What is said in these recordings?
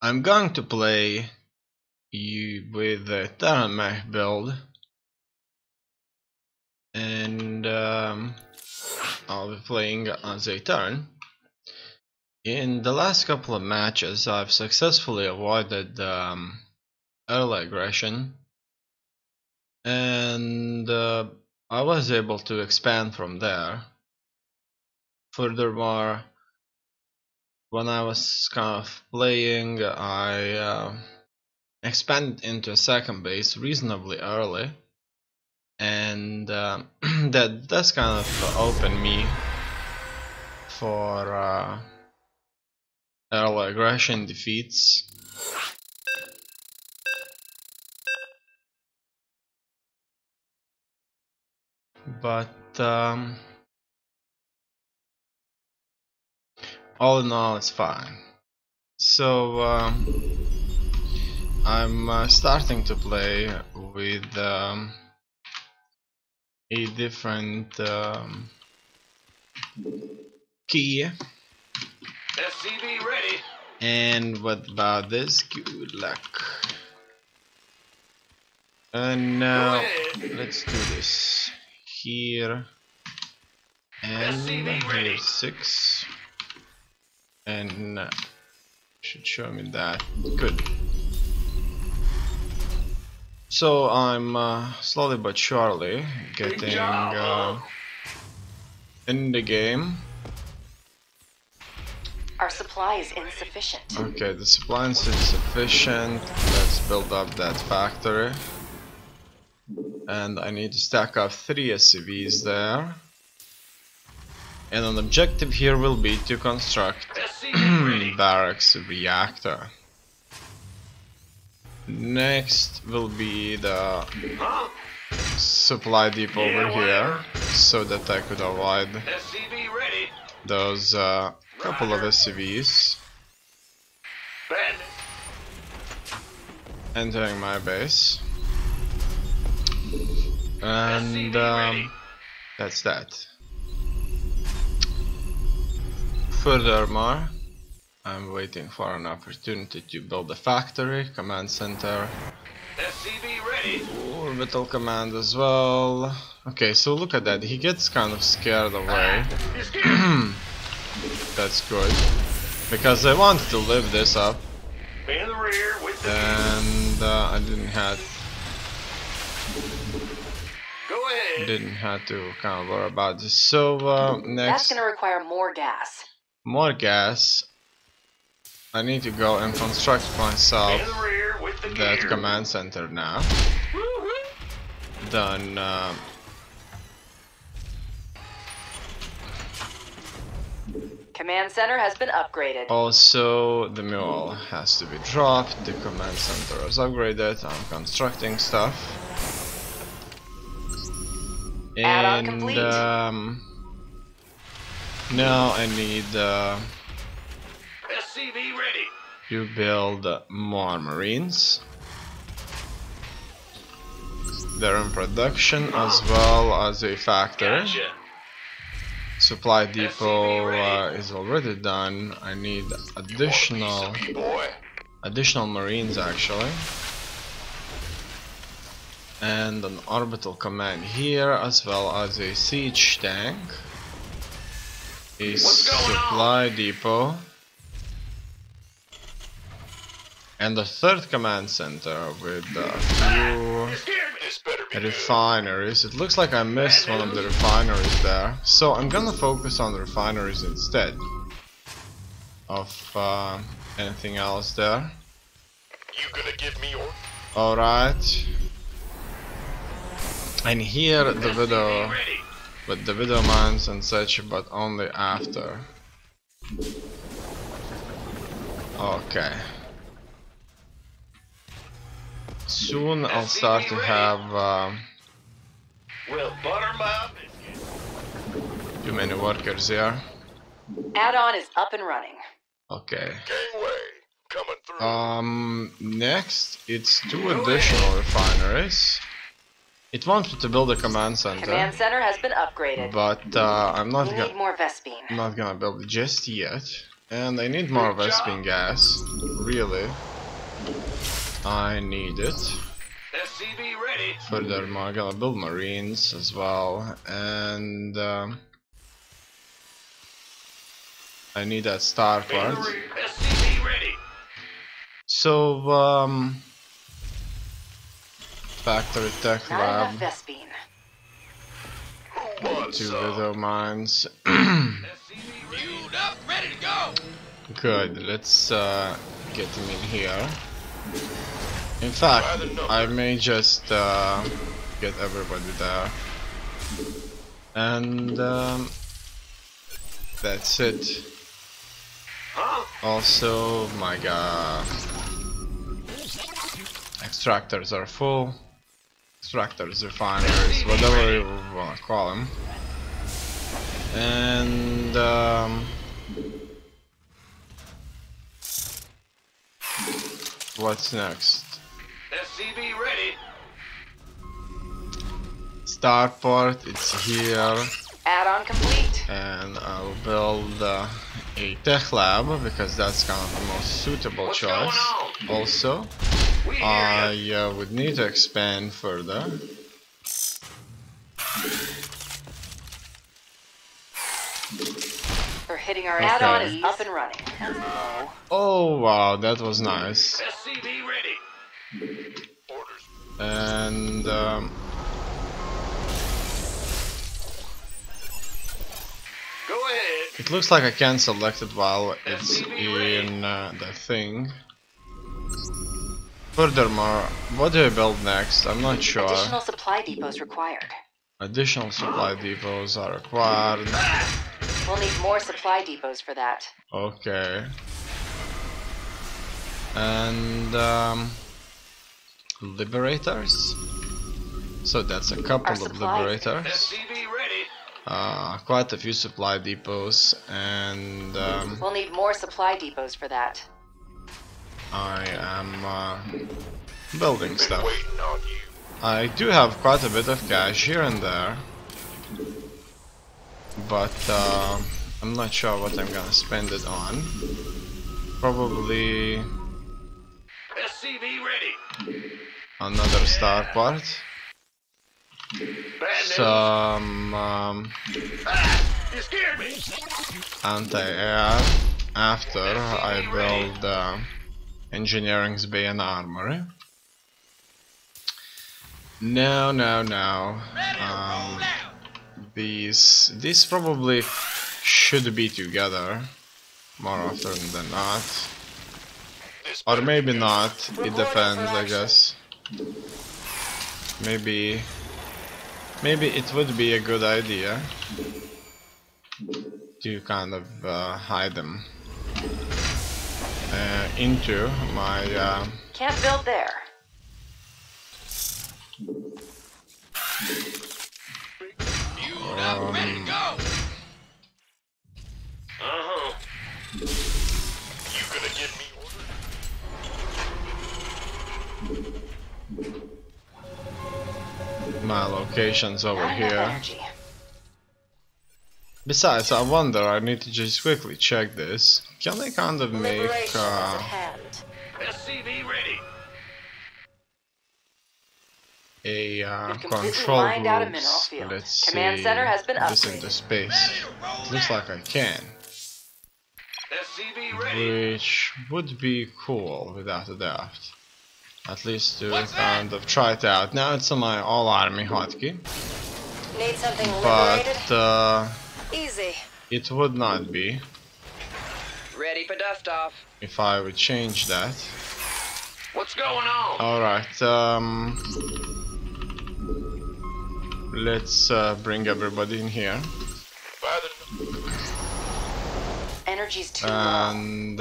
I'm going to play with the Terran Mech build, and I'll be playing as a Terran. In the last couple of matches, I've successfully avoided early aggression, and I was able to expand from there. Furthermore, when I was kind of playing, I expanded into a second base reasonably early, and that's kind of opened me for early aggression defeats. But all in all, it's fine. So I'm starting to play with a different key. SCV ready. And what about this? Good luck. And now let's do this here, and here 6, and should show me that. Good. So I'm slowly but surely getting in the game. Our supply is insufficient. Okay, the supply is insufficient. Let's build up that factory. And I need to stack up 3 SCVs there. And an objective here will be to construct barracks reactor. Next will be the supply depot over here, so that I could avoid those couple of SCVs entering my base. And that's that. Furthermore, I'm waiting for an opportunity to build a factory, command center, orbital command as well. Okay, so look at that, he gets kind of scared away. That's good, because I wanted to live this up, and I didn't have to kind of worry about this. So next, that's gonna require more gas. More gas. I need to go and construct myself that command center now. Then command center has been upgraded. Also, the mule has to be dropped. The command center is upgraded. I'm constructing stuff. Add-on complete. Now I need SCV ready. to build more marines. They're in production as well as a factory. Gotcha. Supply depot is already done. I need additional marines actually. And an orbital command here, as well as a siege tank, a supply depot, and a third command center with a few refineries. It looks like I missed one of the refineries there, so I'm gonna focus on the refineries instead of anything else there. You gonna give me your... Alright. And here the widow, with the widow mines and such, but only after. Okay. Soon I'll start to have too many workers here. Add-on is up and running. Okay. Coming through. Next it's 2 additional refineries. It wants me to build a command center. Command center has been upgraded. But I'm not we need more Vespine. gonna build it just yet. And I need more Vespene gas. Really. I need it. SCV ready. Furthermore, I'm gonna build Marines as well. And I need that star part. SCV ready. So, factory tech Not lab. enough Vespene. Who wants 2 some? widow mines. SCV ready. Up, ready to go. Good, let's get him in here. In fact, I may just get everybody there. And that's it. Huh? Also, my god. Extractors are full. Extractors, refineries, whatever you wanna call them. And what's next? SCV ready. Starport, it's here. Add-on complete. And I'll build a tech lab because that's kind of the most suitable What's choice. going on? Also, We hear I would need to expand further. We're hitting our Okay. add-on is up and running. Hello. Oh wow, that was nice. SCV ready. Orders. And Go ahead. it looks like I can select it while it's in the thing. Furthermore, what do I build next? I'm not sure. Additional supply depots required. Additional supply depots are required. We'll need more supply depots for that. Okay. And liberators. So that's a couple Our of supplies. liberators. SCV ready. Quite a few supply depots, and We'll need more supply depots for that. I am building Been stuff. waiting on you. I do have quite a bit of cash here and there, but I'm not sure what I'm gonna spend it on. Probably SCV ready. another star part, Bad news. some You scared me. anti-air after I build engineering's bay and armory. No. These probably should be together more often than not, This or better maybe be not. It Reporting depends, for I action. guess. Maybe it would be a good idea to kind of hide them into my Can't build there. Uh-huh. You gonna give me orders? my locations over Not enough here. energy. Besides, I wonder, I need to just quickly check this. Can I kind of make Liberation is at hand. SCV ready. a We've completely control mined out a mineral groups? field. Let's Command see center has been this upgraded. into space. It looks like I can, SCV ready. which would be cool without a doubt. At least to kind of try it out. Now it's on my all army hotkey, Need something liberated? but Easy. it would not be Ready for dust off. if I would change that. What's going on? Alright, let's bring everybody in here. By the Energy's too low. And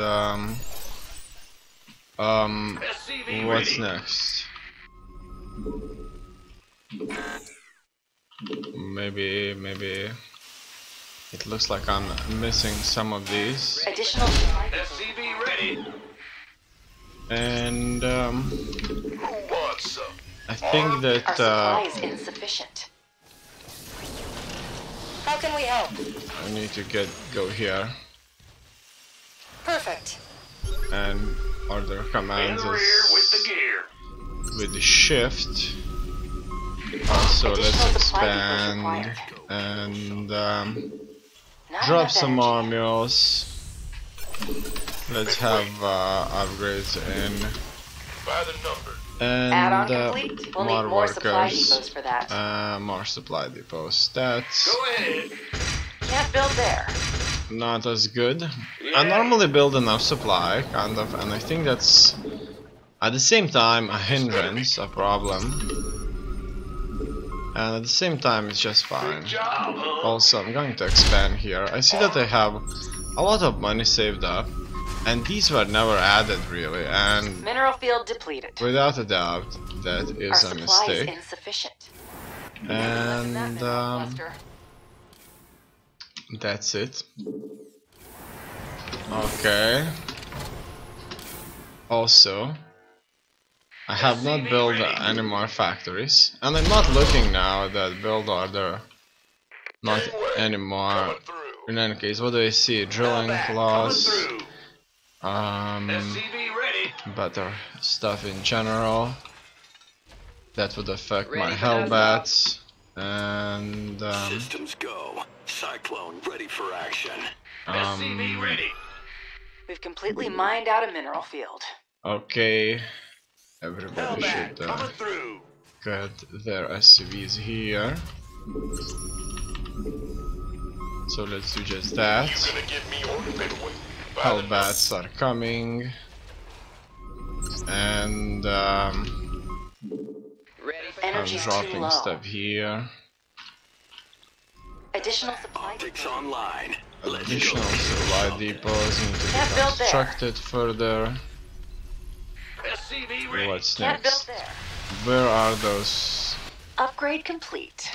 SCV what's ready. next? Maybe it looks like I'm missing some of these. Additional supply depots. SCV ready. And Who wants some? I think Our that supply is insufficient. How can we help? I need to go here. Perfect. And other commands In rear with is the gear. with the shift. Also, let's Additional supply expand depots and Not drop enough some energy. more mules. Let's have upgrades in By the number. Add-on and complete. We'll more need more supply workers. depots for that. More supply depots. That's Go ahead. Can't build there. not as good. I normally build enough supply, kind of, and I think that's at the same time a hindrance, a problem. And at the same time it's just fine. Good job, huh? Also, I'm going to expand here. I see that I have a lot of money saved up, and these were never added really, and Mineral field depleted. without a doubt that Our is a supply mistake. is insufficient. And that's it. Okay. Also, I have not built any more factories, and I'm not looking now that build order not anymore. Coming through. In any case, what do I see? Drilling Coming class, through. SCV ready. better stuff in general. That would affect my Ready for that hellbats, and Systems go. Cyclone ready for action. SCV ready. We've completely mined out a mineral field. okay. Everybody Hellbat should coming through. get their SCVs here. So let's do just that. You gonna give me orders, baby? By the Hellbats are coming, and Ready for I'm Energy's too dropping low. stuff here. Additional supply Optics depot. online. Let's Additional go. supply depots need to be Can't build there. constructed further. SCV ready. What's Can't build next? there. Where are those? Upgrade complete.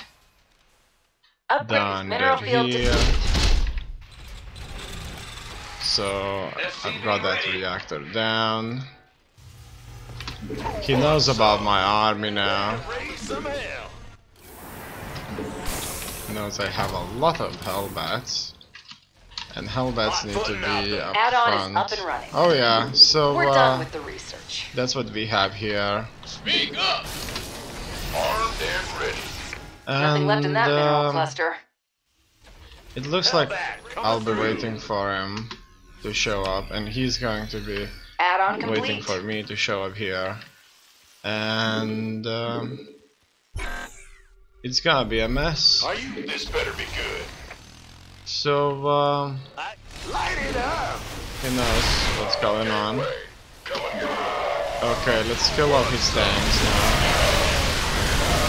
Upgrade Done mineral that field here. depleted. So I've got that reactor down. He knows about my army now. Raise some hell. He knows I have a lot of hellbats. And hellbats need to be up Add-on is front. up and running. Oh yeah, so We're done with the research. that's what we have here. Speak up. Armed and ready. Nothing left in that mineral um, cluster. it looks like Hellbat I'll coming be through. waiting for him to show up, and he's going to be Add-on waiting complete. for me to show up here. And it's gonna be a mess. Are you? This better be good. So Light it up. he knows what's going on. Coming through. Okay, let's kill off his tanks now.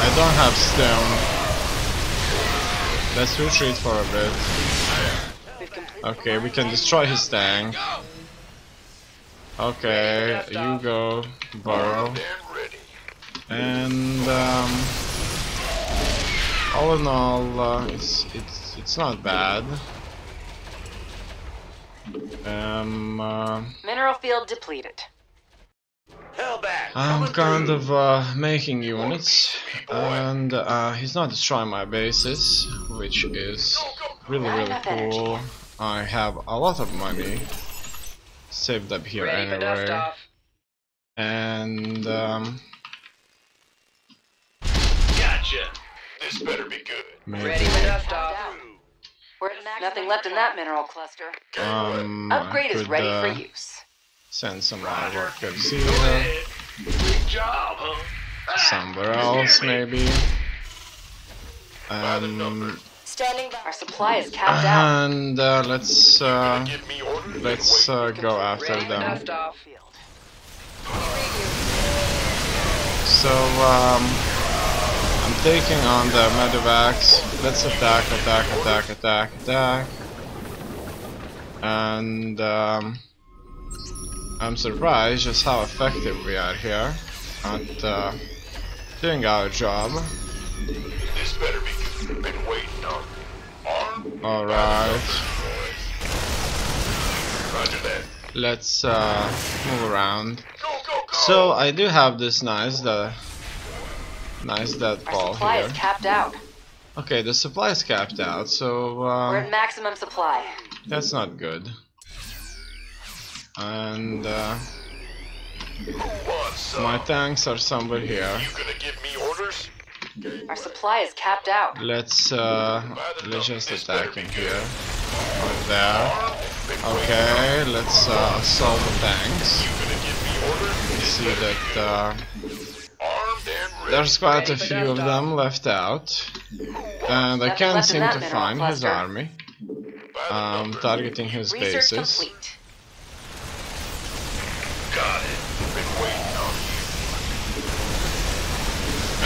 I don't have stone. Let's retreat for a bit. We've completely Okay, we mined can out. destroy his tank. Okay, you go, Burrow. Armed and ready. And all in all, it's not bad. Mineral field depleted. Hellbat. I'm coming kind through. of making units, and he's not destroying my bases, which is really cool. I have a lot of money saved up here Ready for dust anyway, off. and Gotcha. This better be good. maybe Ready for dust off. Through. We're at nothing left in that mineral cluster. I Upgrade is could ready for use. send some more workers Go here, ahead. Big job, huh? somewhere else maybe. By the number. Standing by. Our supply is capped out. And let's Give me orders. go after them. Off field. So I'm taking on the medevacs. Let's attack. And I'm surprised just how effective we are here at doing our job. This better be good. Been waiting on. Armed. Alright, Roger that. let's move around. Go, go, go. So I do have this nice Our deadfall supply here. is capped out. Okay, the supply is capped out, so We're at maximum supply. that's not good. And What's my up? tanks are somewhere here. You gonna give me orders? Our supply is capped out. Let's just attack in here. Right there. Okay, let's assault the tanks. You gonna give me orders? You see that Armed and ready. there's quite a Ready for few of dust-off. them left out. And I Nothing can't left in seem that to mineral find his cluster. army. By the number. Targeting his Research bases. complete. Got it. Been waiting on you.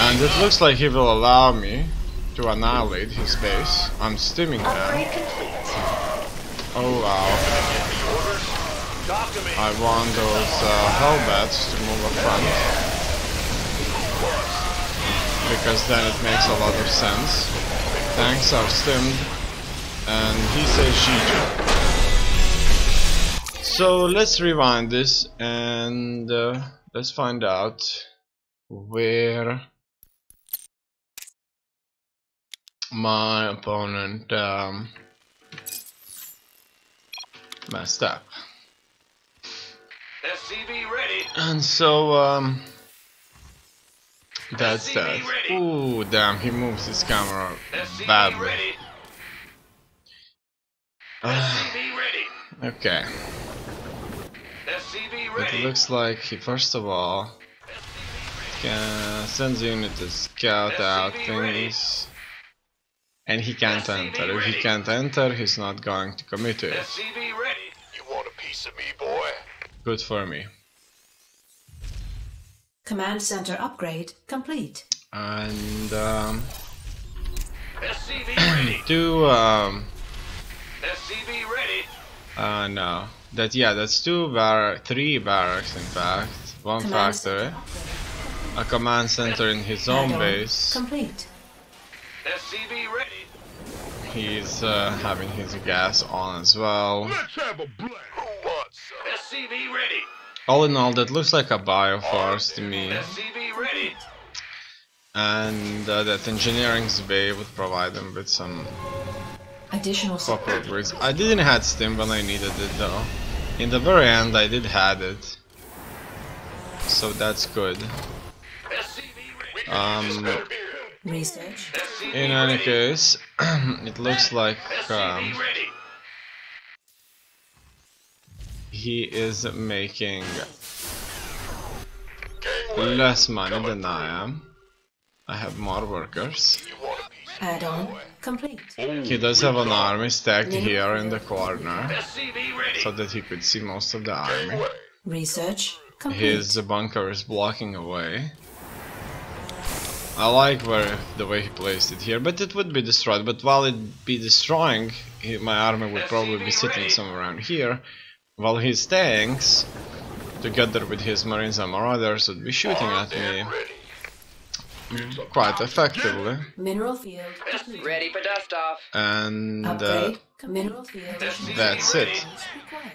And it looks like he will allow me to annihilate his base. I'm stimming them. Upgrade complete. Oh wow. Talk to me. I want those Hellbats to move up front. Because then it makes a lot of sense. Tanks are stimmed. And he says GG. So let's rewind this and let's find out where my opponent messed up. SCV ready. And so that's that. ready. Ooh, damn, he moves his camera SCV badly. ready. SCV ready. Okay, SCV it ready. looks like he first of all sends unit to scout out things, and he can't enter. If he can't enter, he's not going to commit to it. SCV ready. You want a piece of me, boy? Good for me. Command center upgrade complete. And SCV ready. do SCV ready. no, that's three barracks in fact, one Command factory, center upgrade. a command center in his own Add-on base. complete. SCV ready. He's having his gas on as well. Let's have a blast. Who wants some? SCV ready. All in all, that looks like a bioforce to me, SCV ready. and that engineering's bay would provide them with some Additional proper support. upgrades. I didn't have stim when I needed it though. In the very end, I did had it, so that's good. SCV ready. Research. SCV In any ready. case, it looks like SCV ready. he is making Gangway. less money than I am. I have more workers. You want a piece? Add-on complete. He does have an army stacked here in the corner, SCV ready. so that he could see most of the army. Gangway. Research complete. His bunker is blocking away. I like the way he placed it here, but it would be destroyed. But while it be destroying, my army would probably be sitting somewhere around here, while his tanks, together with his marines and marauders, would be shooting at me Ready. quite effectively. Mineral field complete. Ready for dust off. And Upgrade. Mineral field. that's it. Required.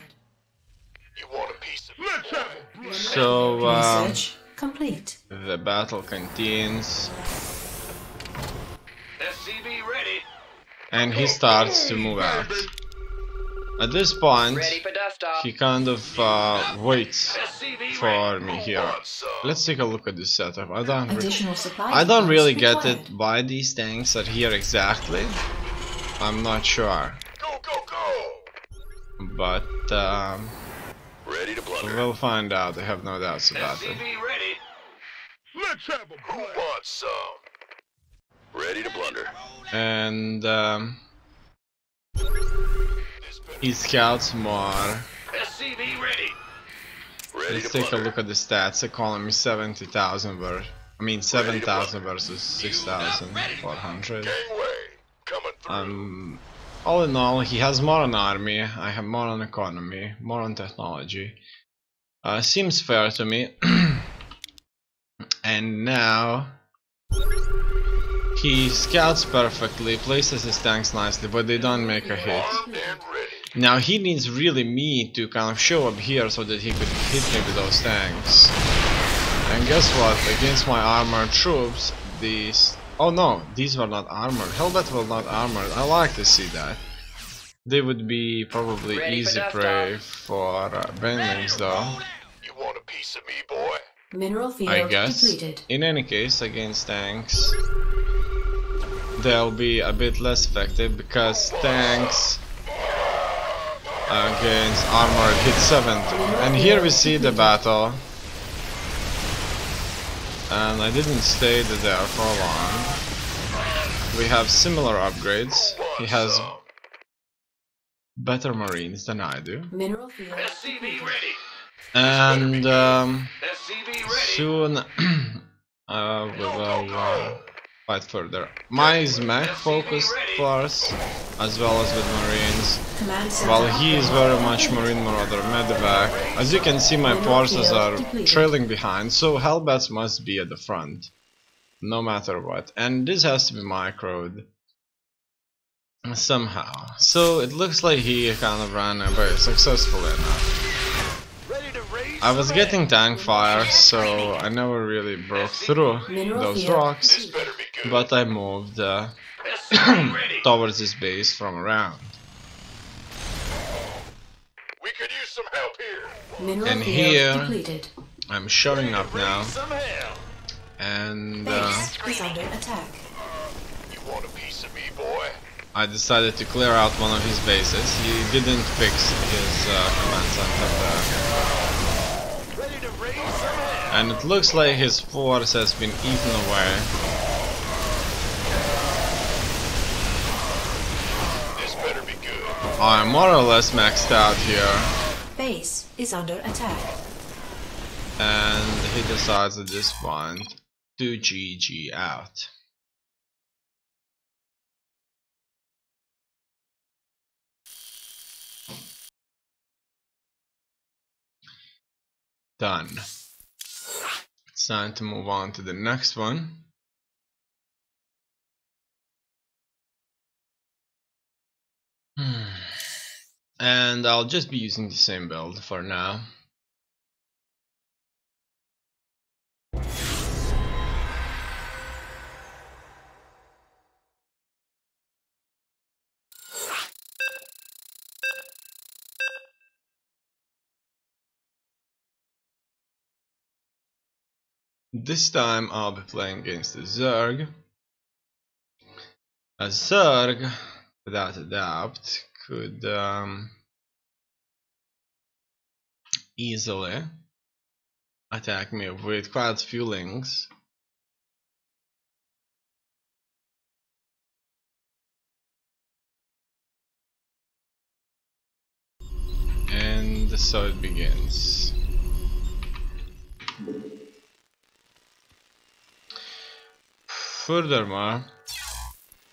You want a piece of me? Let's have a blast. So Research complete. the battle continues, SCV ready. and he starts to move out. At this point, Ready for dust off. he kind of waits SCV for ready. me here. Let's take a look at this setup. Additional supply. I don't really get required. it why these tanks are here exactly. I'm not sure, Go, go, go. but Ready to blunder. we'll find out. I have no doubts about it. SCV ready. Let's have a blast. Who wants some? Ready to blunder. And This better. he scouts more. SCV ready. Ready Let's to take a blunder. look at the stats. Economy 70,000 7,000 versus 6,400. Gangway. Coming through. All in all, he has more on army. I have more on economy, more on technology. Seems fair to me. And now he scouts perfectly, places his tanks nicely, but they don't make a hit. Armed and ready. Now he needs really me to kind of show up here so that he could hit me with those tanks. And guess what? Against my armored troops, these... Oh no, these were not armored. Hellbat were not armored. I like to see that. They would be probably Ready for easy death, prey for banelings though, You want a piece of me, boy? Mineral I field guess. depleted. In any case, against tanks, they'll be a bit less effective because tanks against armored hit 70. And here we see the battle. And I didn't stay there for long. We have similar upgrades. He has better marines than I do. Mineral field SCV depleted. ready. And SCV ready. soon we will fight further. My is mech focused first, as well as with marines. Command center. While he is very much marine marauder medevac. As you can see, my forces are trailing behind, so Hellbats must be at the front, no matter what. And this has to be microed somehow. So it looks like he kind of ran away successfully enough. Ready to raise? I was getting tank fire, so I never really broke through those rocks, Better be good. but I moved SCV ready. towards his base from around. We could use some help here. Mineral And field here- depleted. I'm showing up now, Some help. and Base is under attack. You want a piece of me, boy? I decided to clear out one of his bases. He didn't fix his command center there. Ready to raise some help. And it looks like his force has been eaten away. This better be good. I'm more or less maxed out here, Base is under attack. and he decides at this point to GG out. Done. It's time to move on to the next one. And I'll just be using the same build for now. This time I'll be playing against the Zerg. A Zerg, without a doubt, could easily attack me with quite a few links. And so it begins. Furthermore,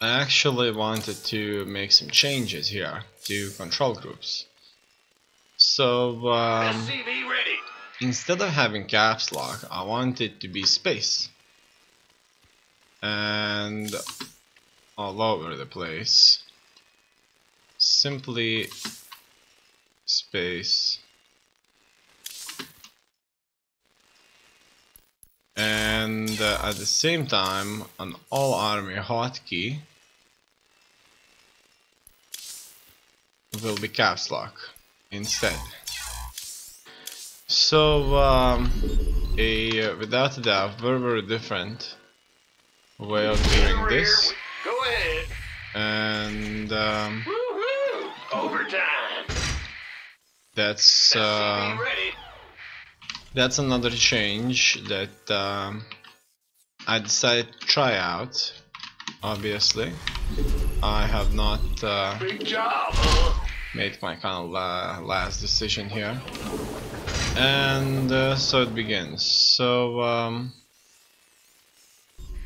I actually wanted to make some changes here to control groups. So SCV ready. instead of having caps lock, I want it to be space. And all over the place. Simply space. And at the same time, an all army hotkey will be caps lock instead. So without a doubt, very different way of doing this. Go ahead. And Woohoo! Overtime. that's SCV ready. that's another change that I decided to try out. Obviously, I have not Big job, huh? made my kind of last decision here, and so it begins. So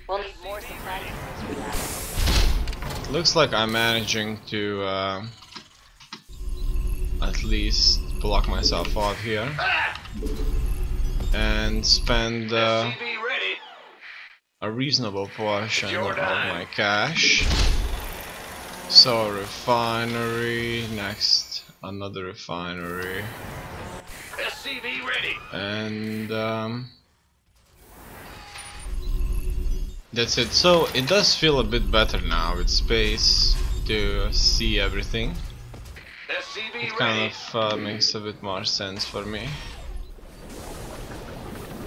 We'll need more supply cases for that. it looks like I'm managing to at least block myself out here and spend SCV ready. a reasonable portion of my cash. So refinery, next another refinery, SCV ready. and that's it. So it does feel a bit better now with space to see everything. it kind of makes a bit more sense for me.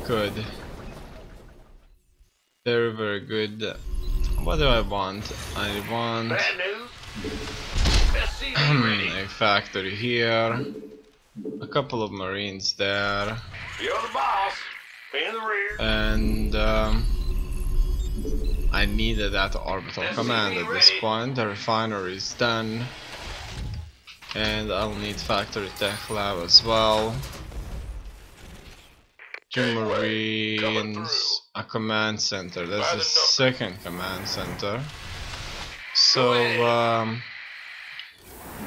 Good. Very, very good. What do I want? I want a factory here, a couple of marines there, You're the boss. In the rear. and I needed that orbital command at this point. The refinery is done, and I'll need factory tech lab as well. 2 marines, a command center. That's the second command center. So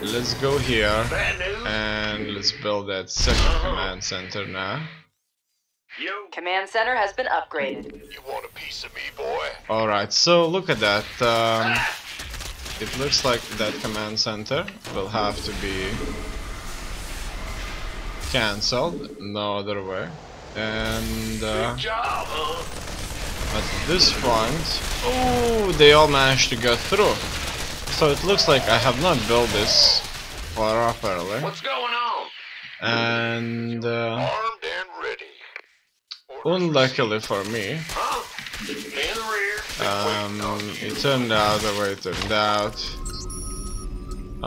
let's go here and let's build that second command center now. Command center has been upgraded. You want a piece of me, boy? Alright, so look at that. It looks like that command center will have to be cancelled, no other way. And Good job, huh? at this point, oh, they all managed to get through. So it looks like I have not built this properly. What's going on? And Armed and ready. unluckily for me, Huh? In the rear. it turned out the way it turned out.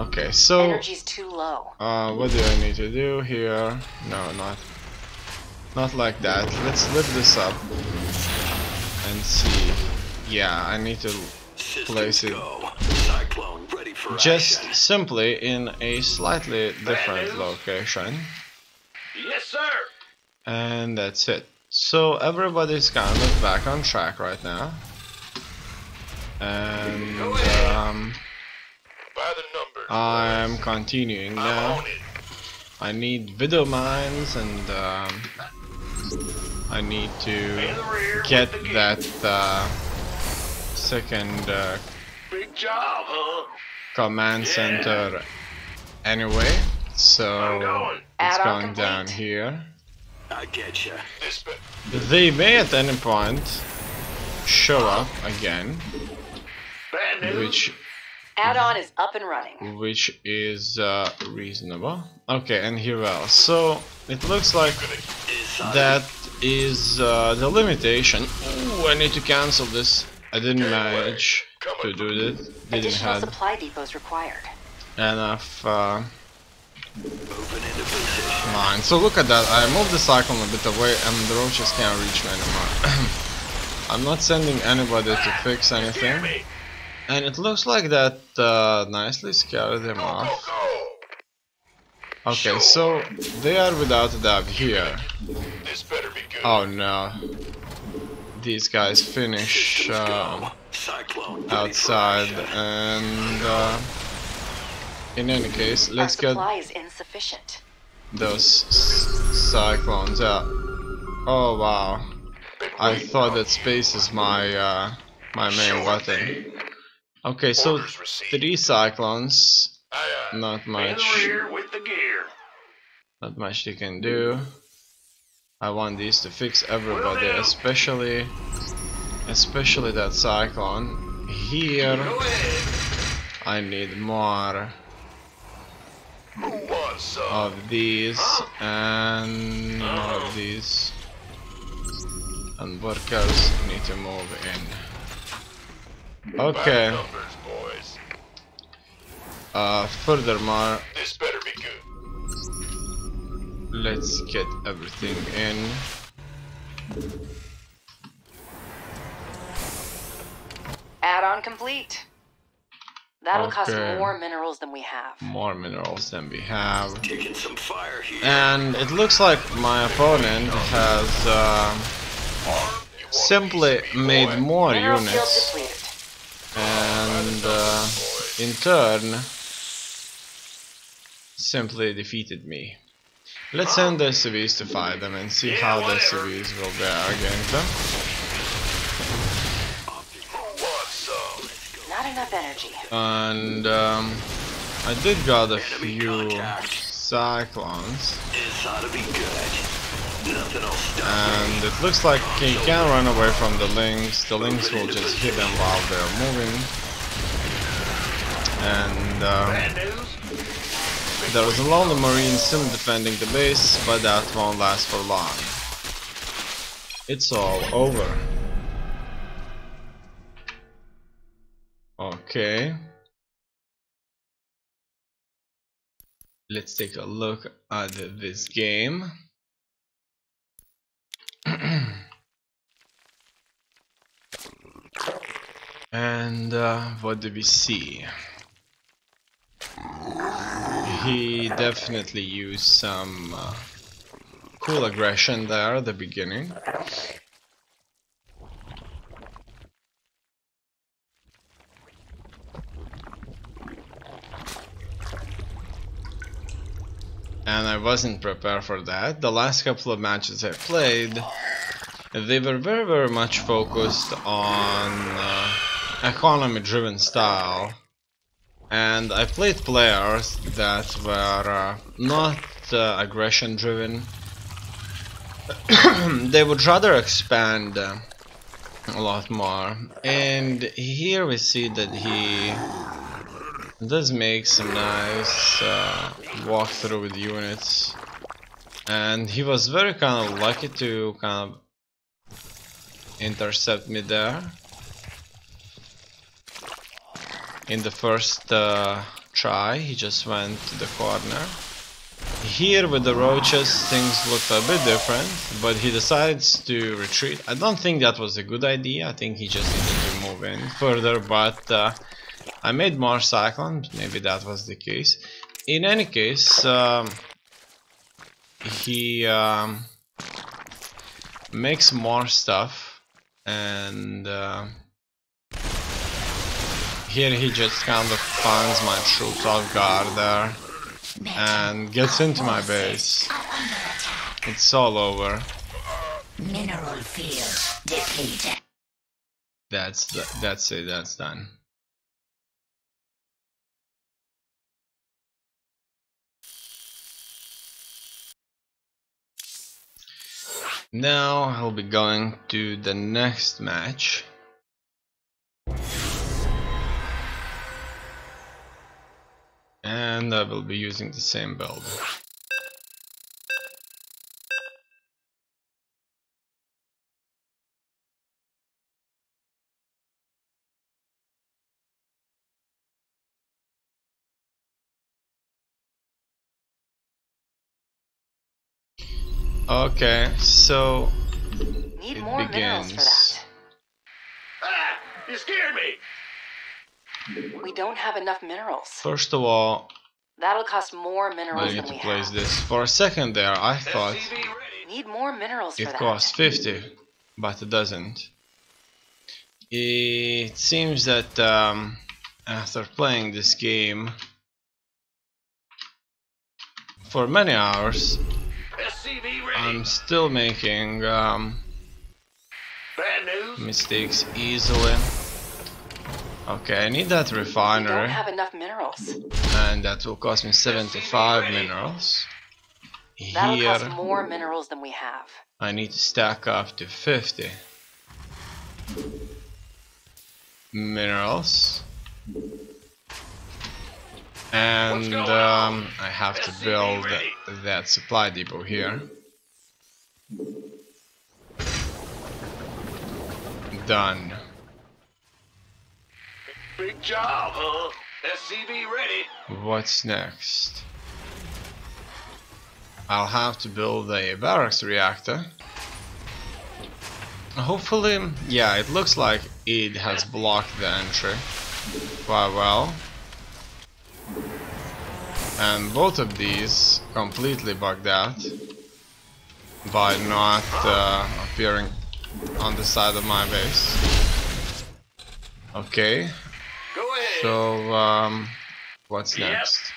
Okay, so Energy's too low. what do I need to do here? No, not like that. Let's lift this up and see. Yeah, I need to place it just simply in a slightly different location, Yes, sir. and that's it. So everybody's kind of back on track right now, and By the numbers. I'm continuing I'm now. on it. I need video mines, and I need In to the rear. get with the gear. that second Big job, huh? command center anyway, I'm so going. it's Add-on going down complete. here. I get you. This bit. They may at any point show up again, Bad news. Add-on is up and running. which is reasonable. Okay, and here well. So it looks like that is the limitation. Ooh, I need to cancel this. I didn't manage to do it. Didn't Additional have supply depots required. enough Moving into position. mine. So look at that. I moved the cyclone a bit away, and the roaches can't reach me anymore. I'm not sending anybody to fix Scare anything, me. and it looks like that nicely scared them Go, off. go, Okay, so they are without a doubt here. go. This better be good. Oh no, these guys finish Cyclone. outside, and in any case, let's Our get supply is insufficient. those cyclones out. Oh wow, I thought that space is my my main weapon. Okay, so Orders received. 3 cyclones, Aye, aye. not In much. the rear with the gear. Not much they can do. I want these to fix everybody, especially that cyclone. Here, Go ahead. I need more Who wants some? of these and more of these. And workers need to move in. By the Okay. numbers, boys. Furthermore, This better be good. let's get everything in. Add-on complete. That'll cost Okay. more minerals than we have. More minerals than we have. Taking some fire here. And it looks like my opponent has simply made more Mineral field units, depleted. and in turn simply defeated me. Let's send the SCVs to fight them and see how the SCVs will bear against them. Who wants some? Not enough energy. And I did got a few cyclones, This ought to be good. Nothing will stop and it looks like he can run away from the links. The links will just hit them while they're moving, and Bad news? There is a lonely marine still defending the base, but that won't last for long. It's all over. Okay. Let's take a look at this game. And what do we see? He definitely used some cool aggression there at the beginning. And I wasn't prepared for that. The last couple of matches I played, they were very much focused on economy driven style. And I played players that were not aggression driven. They would rather expand a lot more. And here we see that he does make some nice walkthrough with units. And he was very kind of lucky to kind of intercept me there. In the first try, he just went to the corner. Here with the roaches, things looked a bit different, but he decides to retreat. I don't think that was a good idea. I think he just needed to move in further, but I made more cyclones. Maybe that was the case. In any case, he makes more stuff, and here he just kind of finds my troops off guard there and gets into my base. It's all over. Mineral field depleted. That's it, that's done. Now I'll be going to the next match. And I will be using the same build. Okay, so Need it more minerals for begins. that. Ah! You scared me! We don't have enough minerals. First of all, That'll cost more minerals I need than to we place have. this. For a second there, I thought SCV ready. Need more minerals for it that. costs 50, but it doesn't. It seems that after playing this game for many hours, SCV ready. I'm still making Bad news. mistakes easily. Okay, I need that We don't refinery, have enough minerals. and that will cost me 75 minerals. That'll Here cost more minerals than we have. I need to stack up to 50 minerals, and I have to build that supply depot here. Done. Big job, huh? SCV ready. What's next? I'll have to build a barracks reactor. Hopefully, yeah, it looks like it has blocked the entry quite well. And both of these completely bugged out by not appearing on the side of my base. Okay, Go ahead. so what's Yep. next?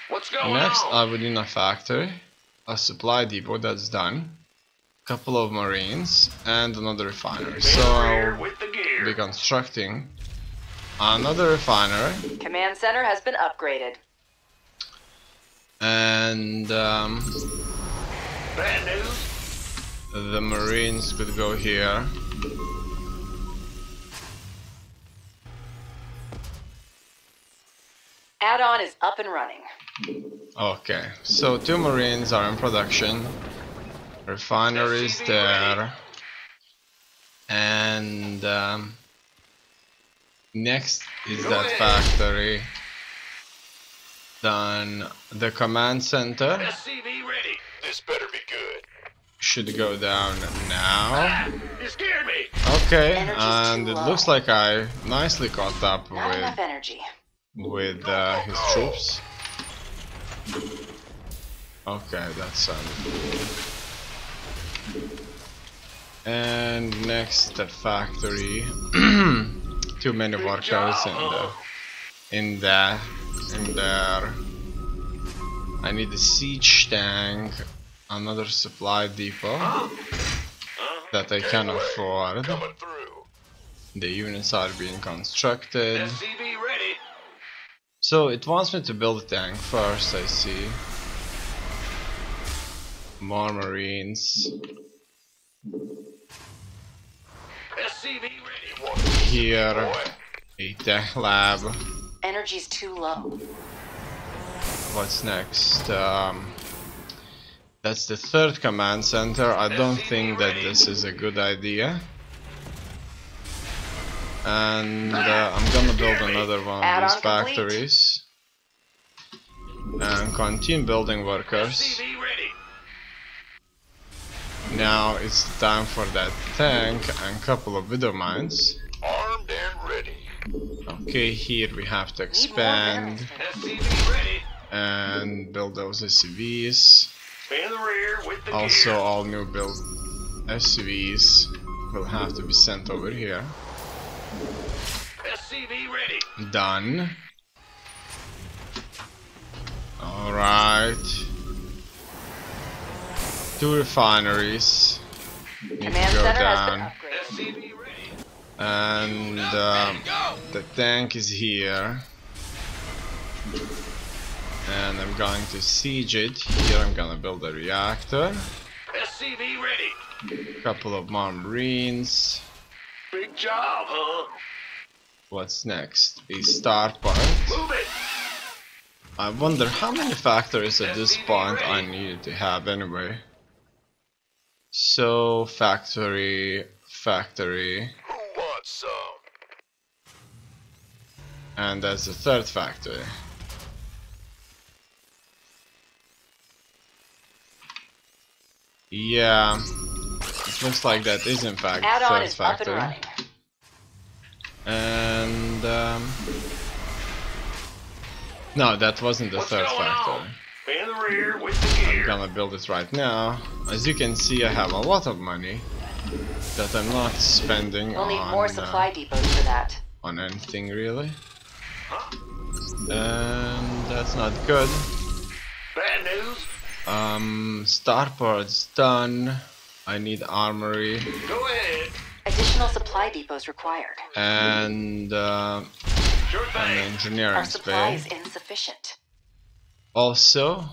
What's going Next, on? I would need a factory, a supply depot that's done, a couple of marines, and another refinery. So Here I'll with the gear. be constructing another refinery, Command center has been upgraded. and Bad news. the marines could go here. Add-on is up and running. Okay, so 2 Marines are in production. Refineries there. And next is that factory. Then the command center SCV ready. This better be good. should go down now. You scared me. Okay, Energy's and too it low. looks like I nicely caught up Not enough energy. with his troops. Okay, that's and next the factory. Too many workers in there. I need a siege tank, another supply depot that I can afford. Coming through. The units are being constructed. SCV ready. So it wants me to build a tank first, I see. More Marines. SCV ready. Here, a tech lab. Energy's too low. What's next? That's the 3rd command center. I don't think that this is a good idea. And I'm gonna build another one of these factories. And continue building workers. SCV ready. Now it's time for that tank and a couple of widow mines. Armed and ready. Okay, here we have to Need more expand minerals. SCV ready. and build those SCVs. In the rear with the Also, gear. all new build SCVs will have to be sent over here. SCV ready. Done. Alright. 2 refineries need to Command go center has been down. upgraded. SCV ready. And the tank is here. And I'm going to siege it. Here I'm gonna build a reactor. SCV ready. Couple of more Marines. Big job, huh? What's next? A starport. Move it. I wonder how many factories at this point I needed to have anyway. So factory. Who wants some? And that's the 3rd factory. Yeah, it looks like that is in fact the Add-on 3rd is up and factory. running. And no, that wasn't the What's 3rd going factory. on? In the rear with the I'm gear. gonna build it right now. As you can see, I have a lot of money that I'm not spending We'll need on more supply depots for that. on anything really. And that's not good. Bad news. Starport's done. I need armory Go ahead. Additional supply depots required. and Sure an thing. engineering Our supply is space. insufficient. Also,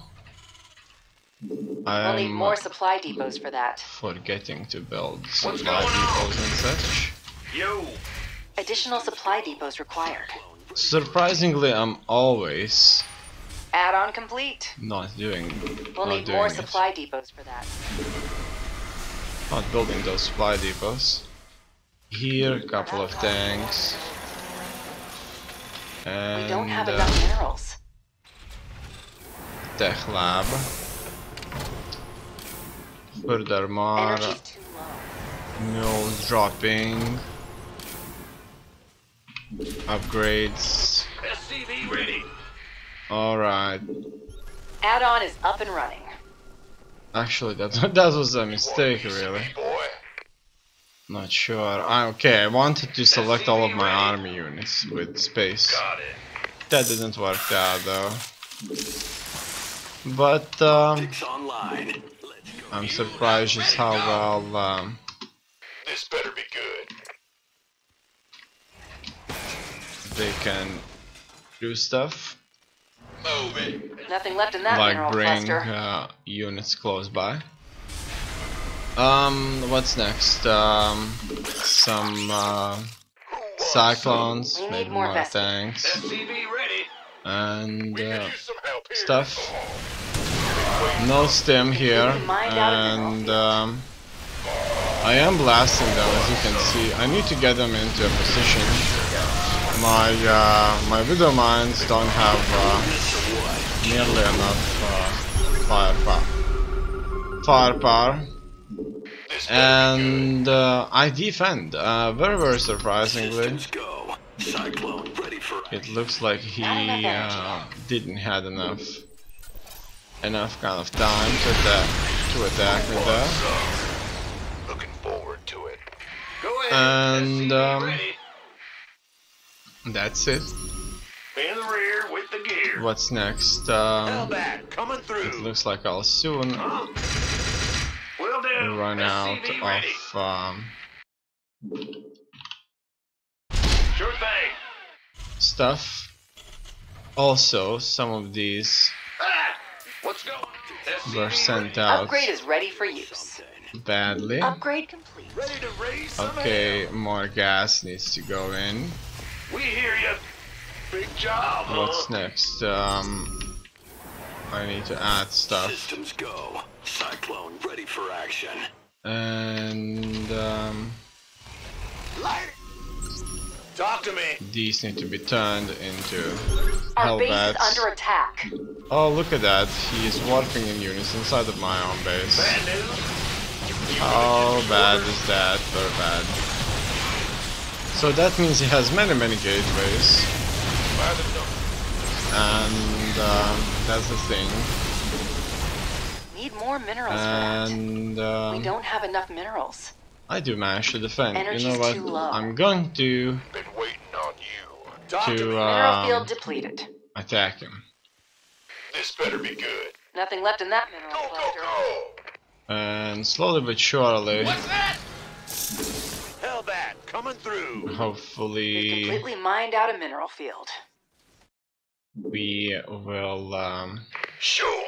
We'll need more I'm supply depots for that. forgetting to build What's supply going on? depots and such. Yo. Additional supply depots required. Surprisingly, I'm always Add-on complete. not doing We'll not need doing more it. supply depots for that. Not building those supply depots. Here, a couple of tanks. And We don't have enough minerals. tech lab. Furthermore, Energy's too low. mills dropping. Upgrades. SCV ready. Alright. Add-on is up and running. Actually, that was a mistake, really. Boy. Not sure. Okay, I wanted to select all of my army units with space. Got it. That didn't work out though. But It's online. Let's go. I'm surprised just how well This better be good. they can do stuff. Move it. Nothing left in that Like mineral bring cluster. units close by. What's next? Some cyclones, We need maybe more more vesting. tanks, SCV ready. and We can use some help stuff. No stim here, and I am blasting them, as you can see. I need to get them into a position. My Widow Mines don't have nearly enough firepower. And I defend, very surprisingly. It looks like he didn't had enough kind of time to attack me there. Looking forward to it. And that's it. In the rear with the gear. What's next? Hellbat coming through. It looks like I'll soon Will do. run out SCV ready. of Sure thing. stuff. Also, some of these What's going on? were SCV sent ready. out Upgrade is ready for use. badly. Upgrade complete. Ready to raise some Okay, hell. more gas needs to go in. We hear you. Big job. What's next? I need to add stuff. Systems go. Cyclone ready for action. And Light it. Talk to me. these need to be turned into Our base is Hellbats. under attack. Oh, look at that. He is working in unison inside of my own base. Bad news. How bad is that? Very bad. So that means he has many gateways. By the door. And that's the thing. Need more minerals for that. And We don't have enough minerals. I do manage to defend. You know Energy's what? too low. I'm going to Been waiting on you. Talk to me. Mineral field depleted. attack him. This better be good. Nothing left in that mineral Go, cluster. go. And slowly but surely, What's that? Hellbat coming through. We hopefully, completely mined out a mineral field. we will Sure.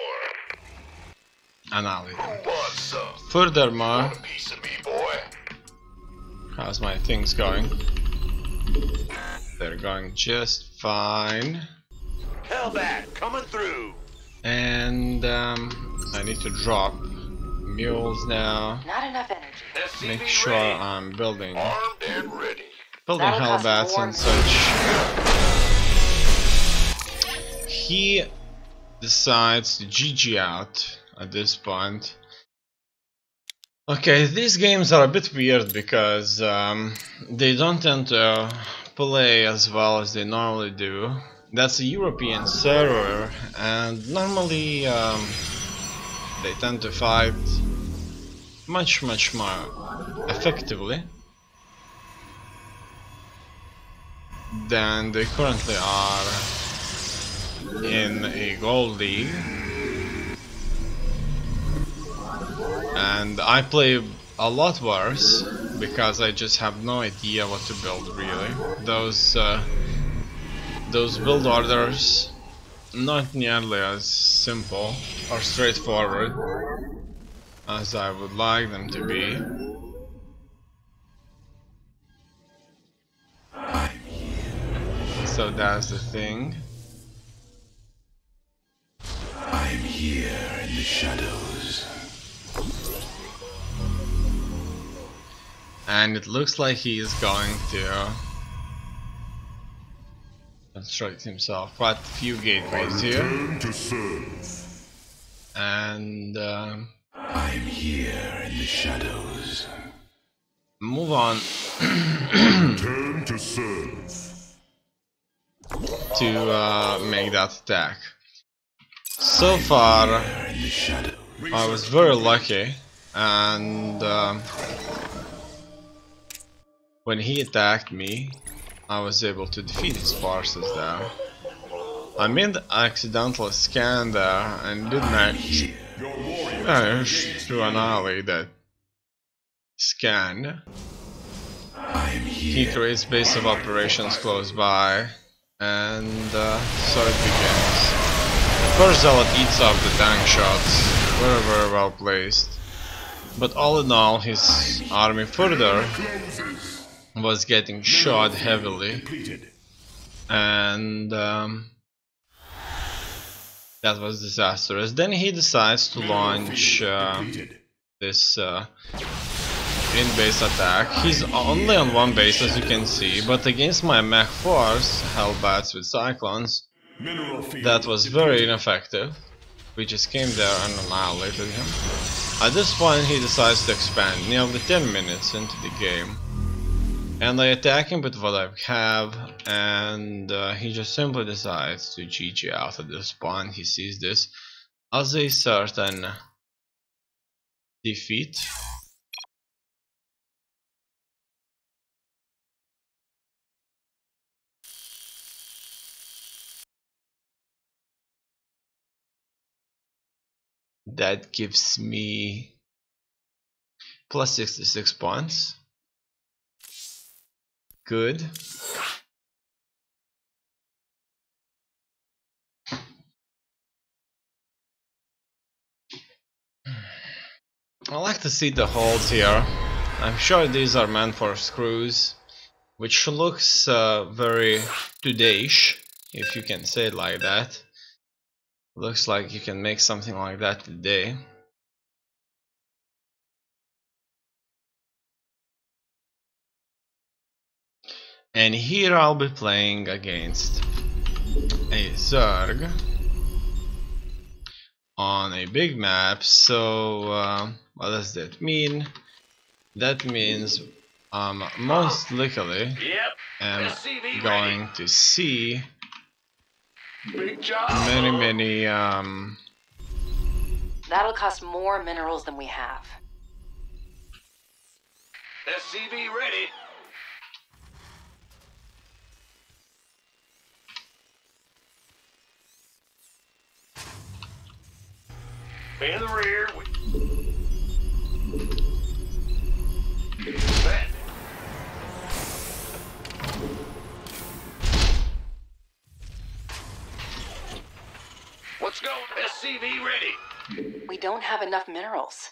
annihilate Who him. wants some? Furthermore, Want a piece of me, boy? how's my things going? They're going just fine. Hellbat coming through. And I need to drop mules now. Not enough energy. SCV Make sure ready. I'm building Armed and ready. That'll cost Hellbats more and than- such. He decides to GG out at this point. Okay, these games are a bit weird because they don't tend to play as well as they normally do. That's a European server, and normally they tend to fight much more effectively than they currently are in a gold league. And I play a lot worse because I just have no idea what to build really. Those build orders not nearly as simple or straightforward as I would like them to be. So that's the thing. I'm here in the shadows. And it looks like he is going to construct himself quite a few gateways here. And I'm here in the shadows. move on Turn to serve. to make that attack. So far, In the shadows. I was very lucky, and when he attacked me, I was able to defeat his forces there. I made an accidental scan there and did manage to annihilate that scan. He creates base of operations close by, and so it begins. The first zealot eats up the tank shots, very well placed. But all in all, his army further was getting shot heavily, and That was disastrous. Then he decides to launch this in-base attack. He's only on one base, as you can see, but against my mech force, Hellbats with Cyclones, that was very ineffective. We just came there and annihilated him. At this point he decides to expand, nearly 10 minutes into the game. And I attack him with what I have, and he just simply decides to GG out at this point. He sees this as a certain defeat. That gives me plus 66 points. Good. I like to see the holes here. I'm sure these are meant for screws, which looks very today-ish, if you can say it like that. Looks like you can make something like that today. And here I'll be playing against a Zerg on a big map. So what does that mean? That means most likely am going to see many That'll cost more minerals than we have. SCV ready. In the rear. Set. Let's go. SCV ready. We don't have enough minerals.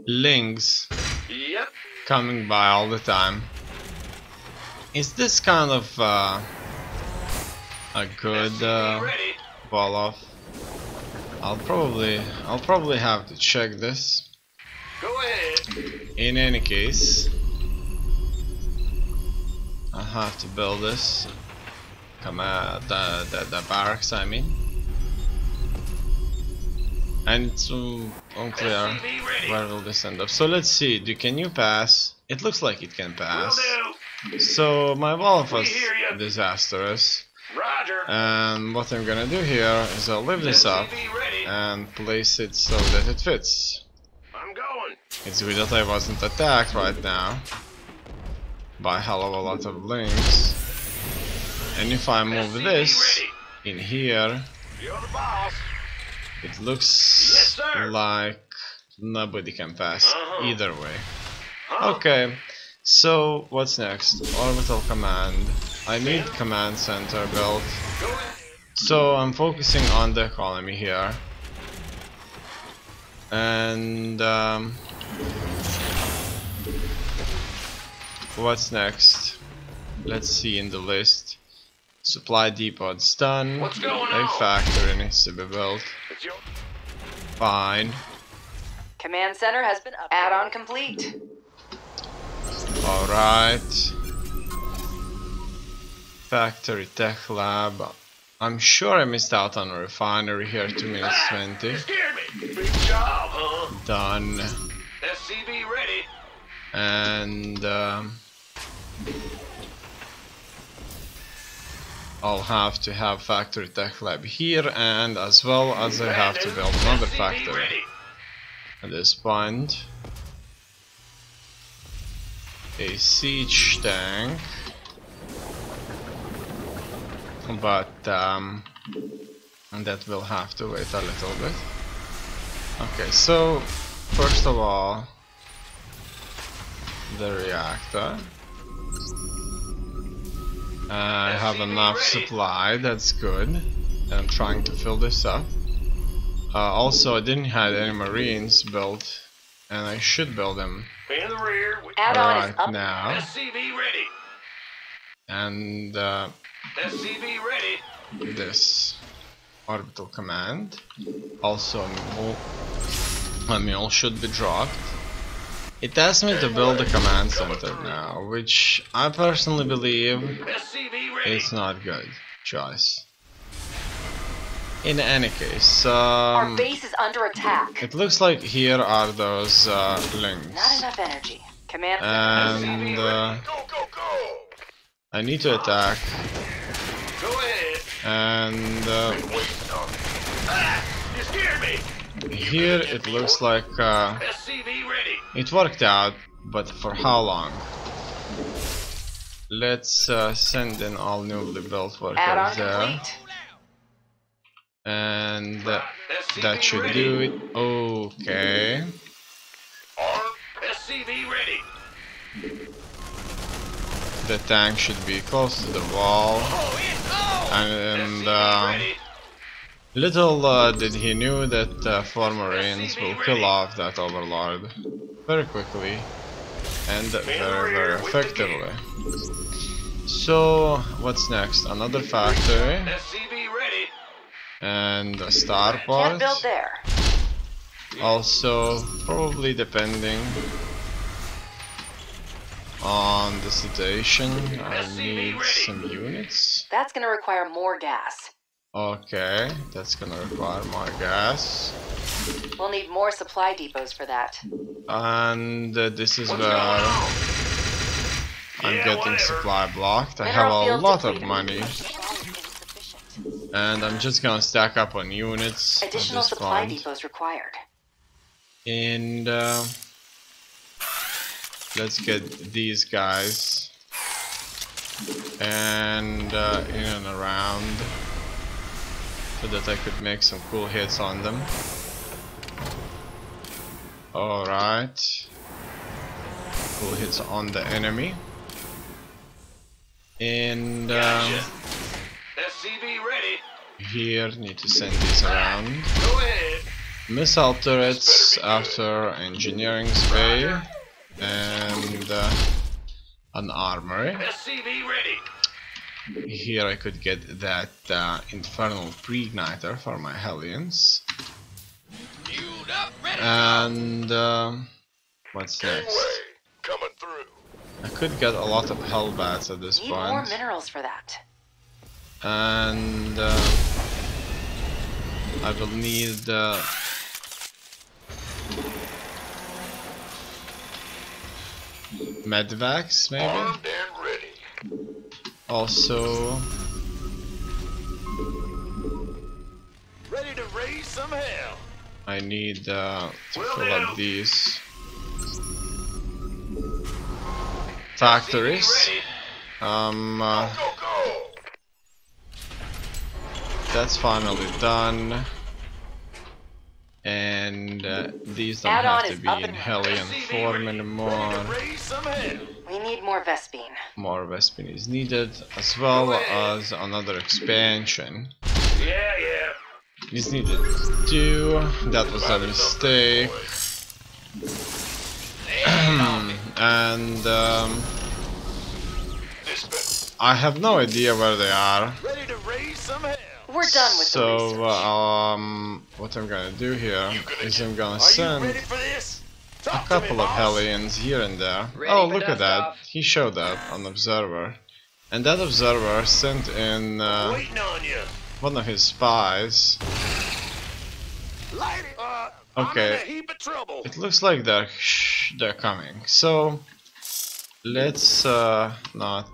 links Yep. coming by all the time. Is this kind of a good SCV ready. ball off? I'll probably have to check this. Go ahead. In any case, I'll have to build this. The barracks, I mean. And it's unclear where will this end up. So let's see. Can you pass? It looks like it can pass. Will do. So my wall was We hear ya. disastrous. Roger. And what I'm gonna do here is I'll lift this up SCV ready. and place it so that it fits. I'm going. It's good that I wasn't attacked right now by a hell of a lot of links. And if I move SCV this ready. in here, You're the boss. it looks Yes, sir. like nobody can pass either way. Huh? Okay, so what's next? Orbital command. I need command center built. Go ahead. So I'm focusing on the economy here. And what's next? Let's see in the list. Supply depot's done. What's going A on? factory needs to be built. It's your Fine. Command center has been upgraded. Add-on complete. Alright. Factory tech lab. I'm sure I missed out on a refinery here, 2 minutes 20. You scared me. Big job, huh? Done. SCV ready. And I'll have to have factory tech lab here, and as well as I have to build another SCV factory ready. at this point. A siege tank, but that will have to wait a little bit. Okay, so first of all, the reactor. I have enough supply, that's good. And I'm trying to fill this up. Also, I didn't have any marines built, and I should build them In the rear. Add-on is right up. now. SCV ready. And SCV ready. this. orbital command. Also, a mule should be dropped. It asks me to build a command center now, which I personally believe is not good choice. In any case, Our base is under attack. it looks like here are those links. Not enough energy. Command And Go, go, go! I need to attack. Go ahead. And Waiting on me. Ah! You scared me! here it looks like SCV ready. it worked out, but for how long? Let's send in all newly built add-on workers there. complete. And that should do it. Okay. Arm. SCV ready. The tank should be close to the wall. And little did he knew that 4 Marines will kill off that overlord very quickly and very, very effectively. So what's next? Another factory SCV ready. and a Can't starport. build there. Also, probably depending on the situation, I need some units. That's gonna require more gas. Okay, that's gonna require more gas. We'll need more supply depots for that. And this is What's where going on? I'm Yeah, getting whatever. supply blocked. I have Mineral a field lot of depleted. money, Insufficient. and I'm just gonna stack up on units at Additional this supply point. depots required. And let's get these guys and in and around so that I could make some cool hits on them. Alright. Cool hits on the enemy. And SCV ready. here need to send these around. Go ahead. Missile turrets after engineering bay and an armory. SCV ready. Here I could get that infernal pre-igniter for my Hellions. Fueled up, ready. And what's next? Gangway coming through. I could get a lot of Hellbats at this Need more point. minerals for that. And I will need medvacs maybe. Armed and ready. Also Ready to raise some hell. I need to Will fill do. up these factories. SCV ready. Go, go. That's finally done. And these don't Add-on have to is be up in and running. Hellion SCV form ready. anymore. Ready to raise some hell. We need more Vespine. More Vespine is needed, as well Go ahead. as another expansion. Yeah, yeah. Is needed too. That was a mistake. And This I have no idea where they are. ready to raise some hell. We're done with the So research. what I'm gonna do here is I'm gonna Are you send ready for this? a Talk to me, couple of boss. Hellions here and there. Ready Oh, for look at dust that. off. He showed up on Observer. And that Observer sent in Waiting on you. one of his spies. Light it. Okay. I'm in a heap of trouble. It looks like they're coming. So let's not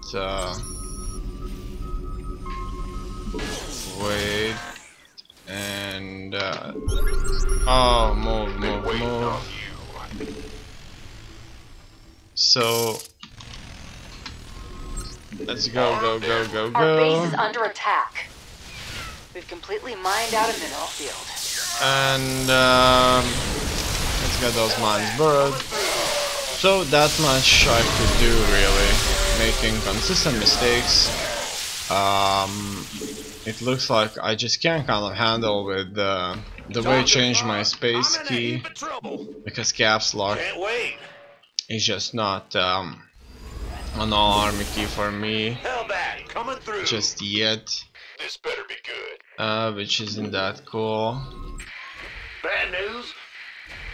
wait and oh, move. Waiting on you. So let's go. Our base is under attack. We've completely mined out a mineral field. And let's get those mines buried. So that much I could do really, making consistent mistakes. It looks like I just can't kind of handle with the way I changed my space I'm in a key, heap of trouble. because caps lock Can't wait. is just not an all army key for me Hellbat coming through. just yet. This better be good. which isn't that cool. Bad news?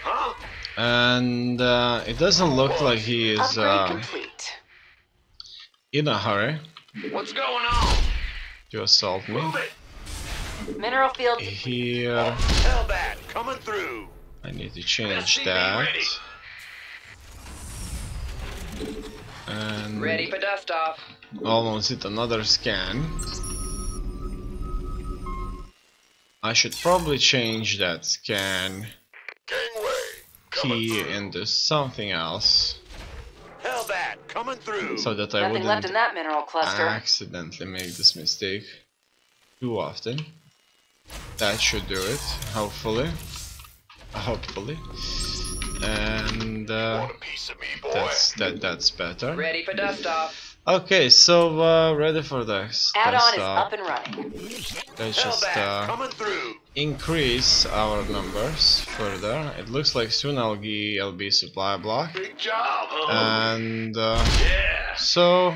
Huh? And it doesn't look like he is Upgrade complete. in a hurry What's going on? to assault me. Move it. Mineral field. Here, Hellbat, coming through. I need to change SCV that. ready. And Ready for dust off. almost hit another scan. I should probably change that scan Gangway, coming key through. into something else Hellbat, coming through. so that I Nothing left wouldn't in that mineral cluster. accidentally make this mistake too often. That should do it, hopefully. Hopefully. And Want a piece of me, boy? that's better. Ready for dust off. Okay, so ready for this. Add-on is up and running. Let's just Hellbat, coming through. increase our numbers further. It looks like soon I'll be supply block. Big job, huh? And Yeah. so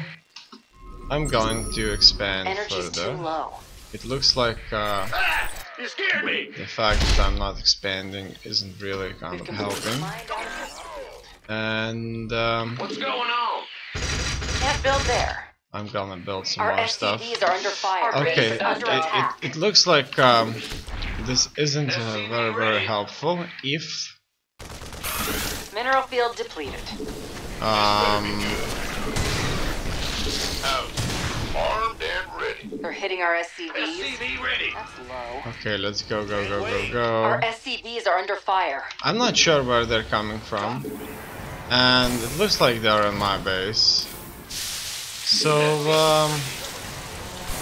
I'm going to expand Energy's further. too low. It looks like Ah, you scared me. the fact that I'm not expanding isn't really kind We've of completely helping. mined out of this field. And What's going on? Can't build there. I'm gonna build some Our more stuff. SCVs are under fire. Our Okay, base is under attack. it looks like this isn't very helpful if Mineral field depleted. Out. Armed and ready. They're hitting our SCVs. SCV ready. That's low. okay, let's go. Our SCVs are under fire. I'm not sure where they're coming from, and it looks like they're in my base. So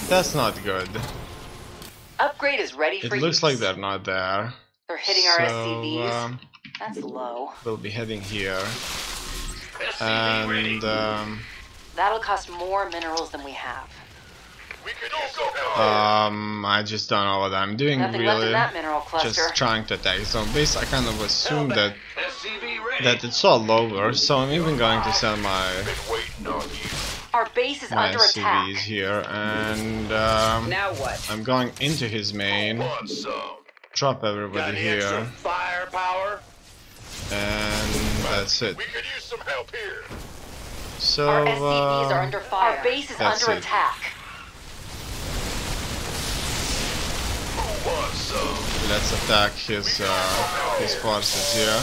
that's not good. Upgrade is ready It for looks use. like they're not there. They're hitting our So SCVs. That's low. we'll be heading here, SCV ready. and That'll cost more minerals than we have. We could use some help. I just don't know what I'm doing Nothing left in really. that mineral cluster. Just trying to attack zone base. I kind of assumed that SCV ready. it's all lower, so I'm even going to send my Been waiting on you. Our base is under attack. SCVs here, and Now what? I'm going into his main. Want some? Drop Got everybody any extra here, firepower? and that's it. We could use some help here. So Our SCVs are under fire. Our base is that's under it. attack. Who wants some? let's attack his forces here.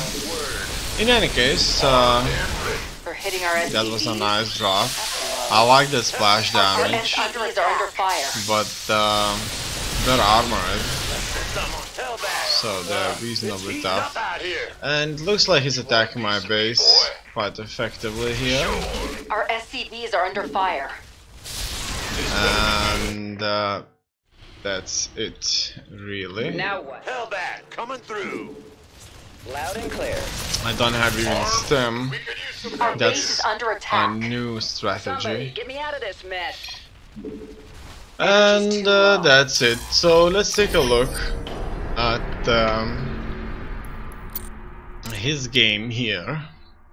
In any case, They're hitting our SCVs. that was a nice drop. I like the splash Our damage, SCVs are under fire. but they're armored, Someone tell back. so they're reasonably Heating up tough. out here. And looks like he's attacking my base quite effectively here. Our SCVs are under fire. And that's it, really. Now what? Hellbat, coming through. Loud and clear. I don't have even stem. We could use some Our help. base That's is under a attack. new Somebody, strategy. get me out of this mess. And that's it. So let's take a look at his game here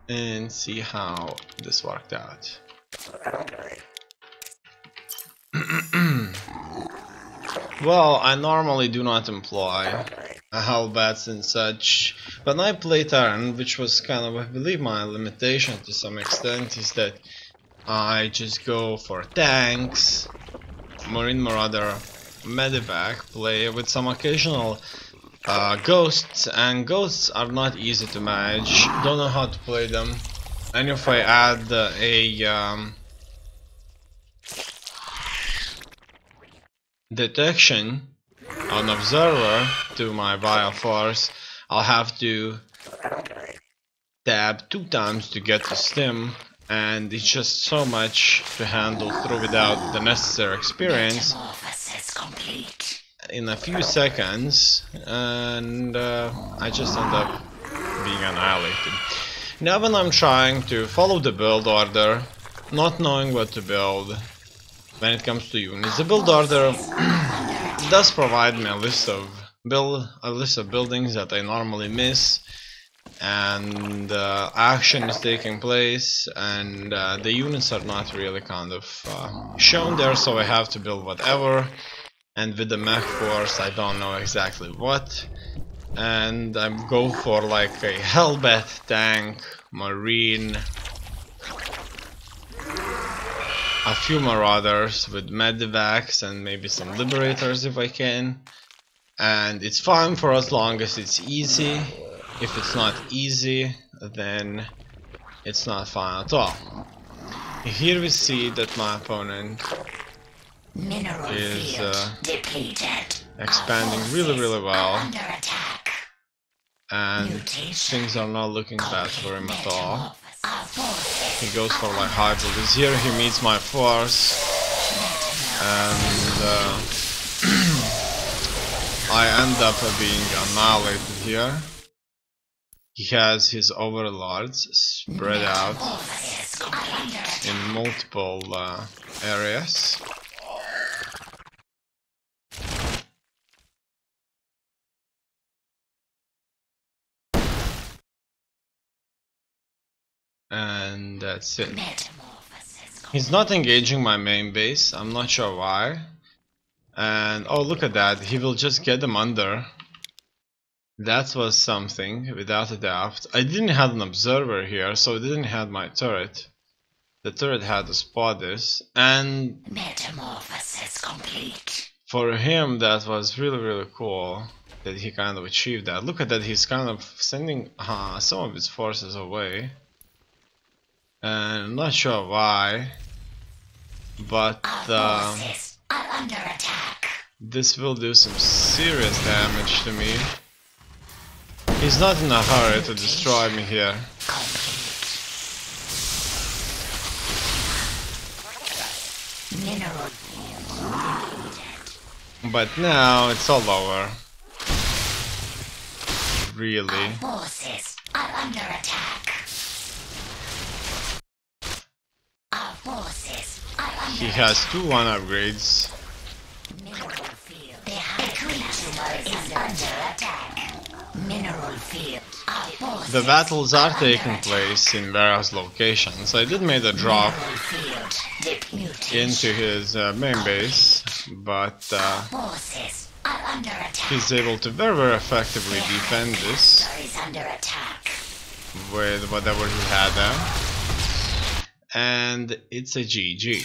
and see how this worked out. Well, I normally do not employ hellbats and such, but when I play Terran, which was kind of, I believe, my limitation to some extent, is that I just go for tanks, Marine Marauder, Medivac, play with some occasional ghosts, and ghosts are not easy to manage, don't know how to play them, and if I add a detection, an observer to my bioforce, I'll have to tab 2 times to get to stim, and it's just so much to handle through without the necessary experience Metamorphosis complete. in a few seconds, and I just end up being annihilated. Now when I'm trying to follow the build order, not knowing what to build when it comes to units, the build order does provide me a list of buildings that I normally miss, and action is taking place, and the units are not really kind of shown there, so I have to build whatever. and with the mech force I don't know exactly what. And I go for like a Hellbat tank, marine, a few marauders with medivacs and maybe some liberators if I can. And it's fine for as long as it's easy. If it's not easy, then it's not fun at all. Here we see that my opponent is expanding really well, and things are not looking bad for him at all. He goes for like high police. Here he meets my force, and I end up being annihilated here. He has his overlords spread out in multiple areas. And that's it. He's not engaging my main base, I'm not sure why. And oh, look at that, he will just get them under. That was something, without a doubt. I didn't have an observer here, so I didn't have my turret. The turret had to spot this, and Metamorphosis complete. for him that was really cool that he kind of achieved that. Look at that, he's kind of sending some of his forces away. And I'm not sure why, but Under attack. this will do some serious damage to me. He's not in a hurry to destroy me here. Mineral. But now it's all over. Really. Forces are under attack. Our forces are under He has 2-1 upgrades. mineral field. The creature is under attack. Mineral field. Our forces The battles are under taking attack. place in various locations. I did make a drop Mineral field. Mutation. into his main base, but Forces are under attack. he's able to very effectively defend this Is under attack. with whatever he had there. And it's a GG.